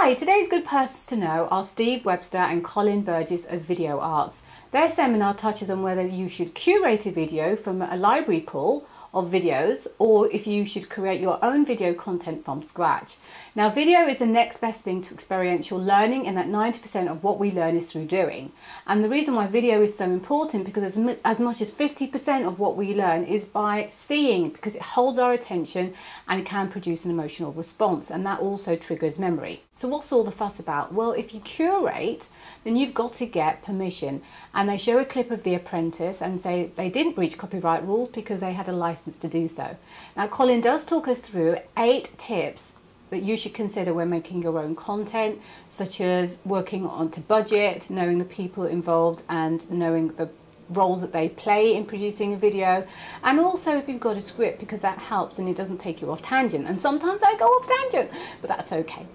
Hi, today's good persons to know are Steve Webster and Colin Burgess of Video Arts. Their seminar touches on whether you should curate a video from a library pool of videos or if you should create your own video content from scratch. Now, video is the next best thing to experiential learning, and that 90% of what we learn is through doing. And the reason why video is so important, because as much as 50% of what we learn is by seeing, because it holds our attention and it can produce an emotional response, and that also triggers memory. So what's all the fuss about? Well, if you curate, then you've got to get permission. And they show a clip of The Apprentice and say they didn't breach copyright rules because they had a license to do so. Now, Colin does talk us through 8 tips that you should consider when making your own content, such as working onto budget, knowing the people involved and knowing the roles that they play in producing a video, and also if you've got a script, because that helps and it doesn't take you off tangent. And sometimes I go off tangent, but that's okay.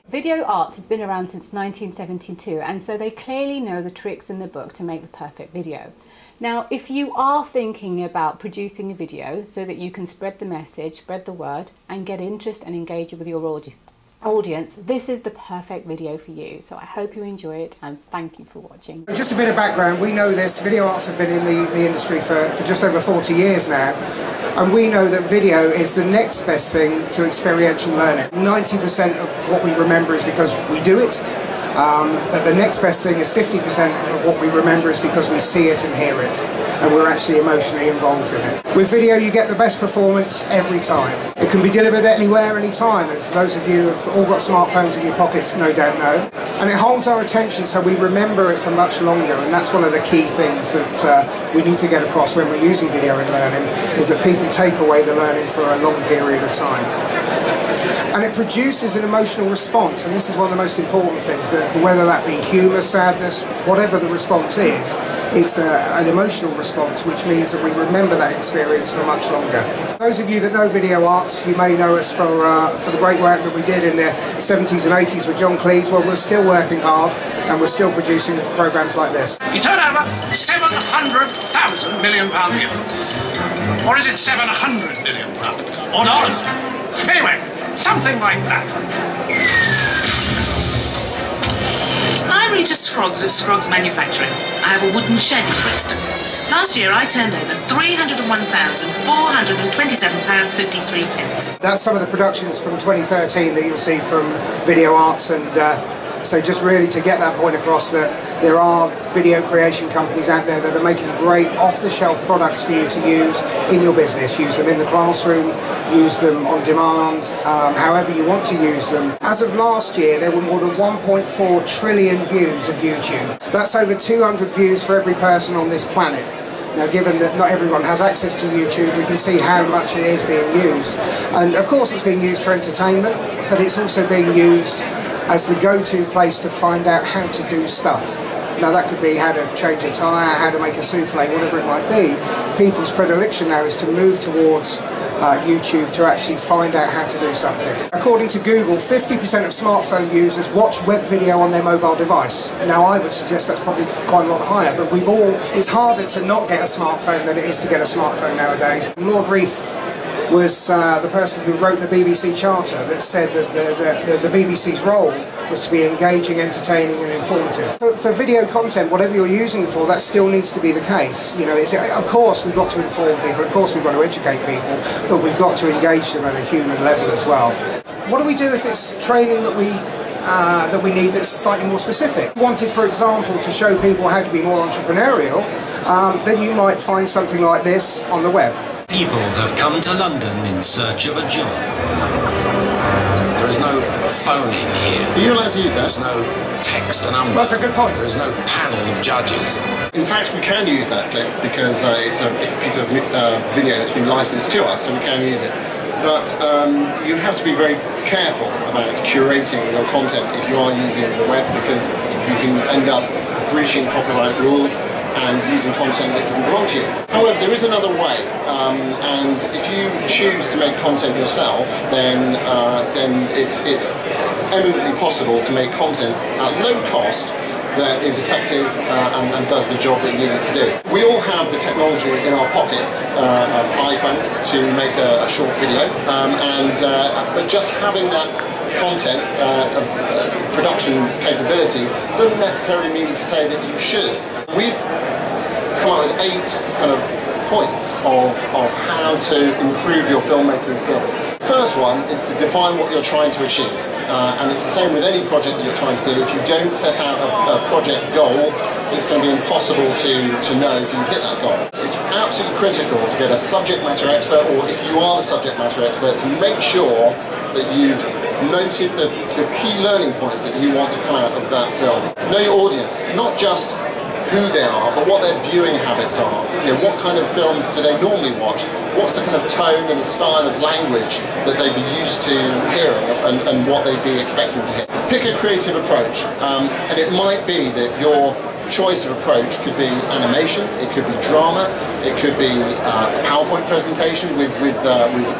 Video Arts has been around since 1972, and so they clearly know the tricks in the book to make the perfect video. Now, if you are thinking about producing a video so that you can spread the message, spread the word, and get interest and engage with your audience, this is the perfect video for you. So I hope you enjoy it, and thank you for watching. Just a bit of background. We know this. Video arts have been in the industry for just over 40 years now. And we know that video is the next best thing to experiential learning. 90% of what we remember is because we do it. But the next best thing is 50% of what we remember is because we see it and hear it, and we're actually emotionally involved in it. With video, you get the best performance every time. It can be delivered anywhere, anytime, as those of you who've all got smartphones in your pockets no doubt know. And it holds our attention, so we remember it for much longer, and that's one of the key things that we need to get across when we're using video in learning, is that people take away the learning for a long period of time. And it produces an emotional response, and this is one of the most important things, that whether that be humour, sadness, whatever the response is, it's an emotional response, which means that we remember that experience for much longer. Those of you that know Video Arts, you may know us for the great work that we did in the 70s and 80s with John Cleese. Well, we're still working hard, and we're still producing programmes like this. You turn over £700,000 million a year. Or is it 700 million pounds? Or dollars? Anyway, something like that. I'm Rita Scroggs of Scroggs Manufacturing. I have a wooden shed in Webster. Last year I turned over £301,427.53. That's some of the productions from 2013 that you'll see from Video Arts, and so just really to get that point across, that there are video creation companies out there that are making great off-the-shelf products for you to use in your business. Use them in the classroom, use them on demand, however you want to use them. As of last year, there were more than 1.4 trillion views of YouTube. That's over 200 views for every person on this planet. Now, given that not everyone has access to YouTube, we can see how much it is being used. And of course it's being used for entertainment, but it's also being used as the go-to place to find out how to do stuff. Now, that could be how to change a tyre, how to make a souffle, whatever it might be. People's predilection now is to move towards YouTube to actually find out how to do something. According to Google, 50% of smartphone users watch web video on their mobile device. Now, I would suggest that's probably quite a lot higher, but it's harder to not get a smartphone than it is to get a smartphone nowadays. Lord Reith was the person who wrote the BBC Charter, that said that the BBC's role was to be engaging, entertaining and informative. For video content, whatever you're using it for, that still needs to be the case. You know, of course we've got to inform people, of course we've got to educate people, but we've got to engage them at a human level as well. What do we do if it's training that we need that's slightly more specific? Wanted, for example, to show people how to be more entrepreneurial, then you might find something like this on the web. People have come to London in search of a job. There is no phoning here. Are you allowed to use that? There's no text and number. That's a good point. There is no panel of judges. In fact, we can use that clip because it's a piece of video that's been licensed to us, so we can use it. But you have to be very careful about curating your content if you are using the web, because you can end up breaching copyright rules and using content that doesn't belong to you. However, there is another way, and if you choose to make content yourself, then it's eminently possible to make content at low cost that is effective and does the job that you need it to do. We all have the technology in our pockets, iPhones, to make a short video, but just having that content, of production capability, doesn't necessarily mean to say that you should. We've come up with 8 kind of points of how to improve your filmmaking skills. First one is to define what you're trying to achieve. And it's the same with any project that you're trying to do. If you don't set out a project goal, it's going to be impossible to know if you've hit that goal. It's absolutely critical to get a subject matter expert, or if you are the subject matter expert, to make sure that you've noted the key learning points that you want to come out of that film. Know your audience, not just who they are, but what their viewing habits are. You know, what kind of films do they normally watch? What's the kind of tone and the style of language that they'd be used to hearing, and what they'd be expecting to hear. Pick a creative approach, and it might be that your choice of approach could be animation, it could be drama, it could be a PowerPoint presentation with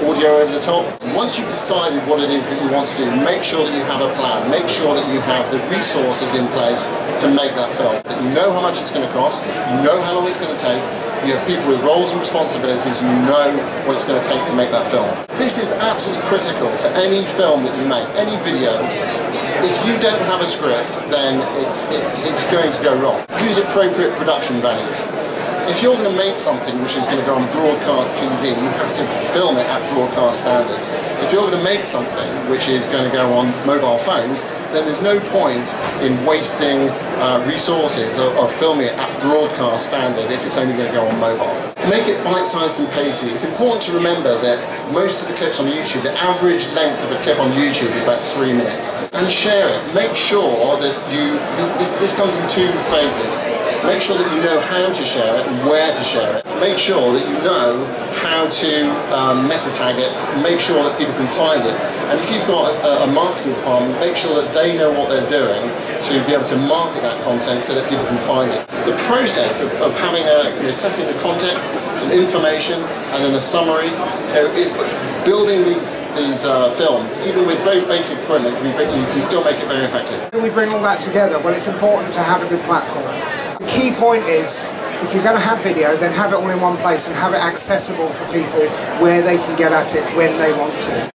audio over the top. Once you've decided what it is that you want to do, make sure that you have a plan, make sure that you have the resources in place to make that film. That you know how much it's going to cost, you know how long it's going to take, you have people with roles and responsibilities, and you know what it's going to take to make that film. This is absolutely critical to any film that you make, any video. If you don't have a script, then it's going to go wrong. Use appropriate production values. If you're going to make something which is going to go on broadcast TV, you have to film it at broadcast standards. If you're going to make something which is going to go on mobile phones, then there's no point in wasting resources of filming it at broadcast standard if it's only going to go on mobiles. Make it bite-sized and pacey. It's important to remember that most of the clips on YouTube, the average length of a clip on YouTube is about 3 minutes. And share it. Make sure that this comes in 2 phases. Make sure that you know how to share it and where to share it. Make sure that you know how to meta tag it. Make sure that people can find it. And if you've got a marketing department, make sure that they know what they're doing to be able to market that content so that people can find it. The process of having setting the context, some information, and then a summary, building these films, even with very basic equipment, you can still make it very effective. How do we bring all that together? Well, it's important to have a good platform. The key point is, if you're going to have video, then have it all in one place and have it accessible for people where they can get at it when they want to.